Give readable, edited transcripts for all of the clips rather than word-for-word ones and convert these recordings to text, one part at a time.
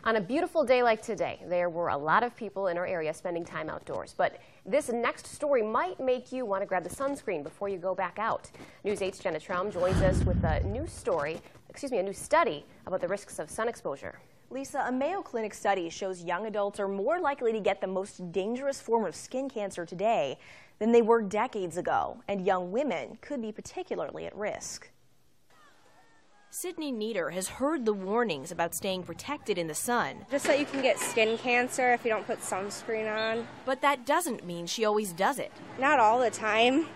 On a beautiful day like today, there were a lot of people in our area spending time outdoors. But this next story might make you want to grab the sunscreen before you go back out. News 8's Jenna Traum joins us with a new study about the risks of sun exposure. Lisa, a Mayo Clinic study shows young adults are more likely to get the most dangerous form of skin cancer today than they were decades ago, and young women could be particularly at risk. Sydney Nieder has heard the warnings about staying protected in the sun. Just that you can get skin cancer if you don't put sunscreen on. But that doesn't mean she always does it. Not all the time.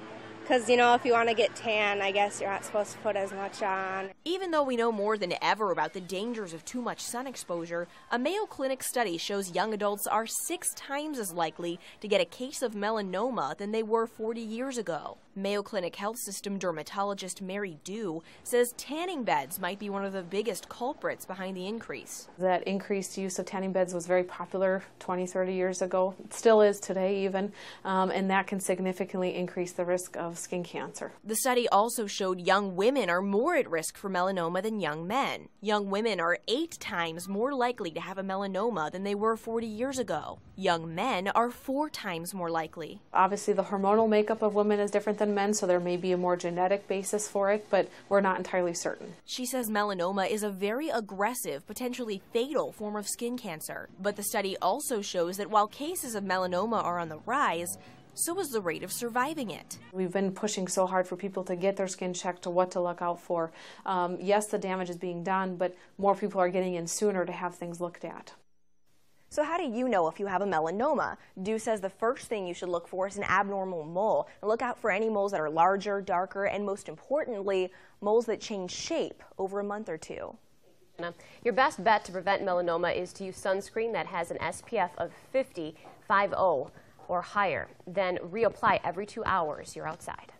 Because, if you want to get tan, I guess you're not supposed to put as much on. Even though we know more than ever about the dangers of too much sun exposure, a Mayo Clinic study shows young adults are 6 times as likely to get a case of melanoma than they were 40 years ago. Mayo Clinic Health System dermatologist Mary Dew says tanning beds might be one of the biggest culprits behind the increase. That increased use of tanning beds was very popular 20, 30 years ago. It still is today even, and that can significantly increase the risk of skin cancer. The study also showed young women are more at risk for melanoma than young men. Young women are 8 times more likely to have a melanoma than they were 40 years ago. Young men are 4 times more likely. Obviously, the hormonal makeup of women is different than men, so there may be a more genetic basis for it, but we're not entirely certain. She says melanoma is a very aggressive, potentially fatal form of skin cancer. But the study also shows that while cases of melanoma are on the rise, so is the rate of surviving it. We've been pushing so hard for people to get their skin checked, to what to look out for. Yes, the damage is being done, but more people are getting in sooner to have things looked at. So how do you know if you have a melanoma? Dew says the first thing you should look for is an abnormal mole. And look out for any moles that are larger, darker, and most importantly, moles that change shape over a month or two. Your best bet to prevent melanoma is to use sunscreen that has an SPF of 50 or higher. Then reapply every 2 hours you're outside.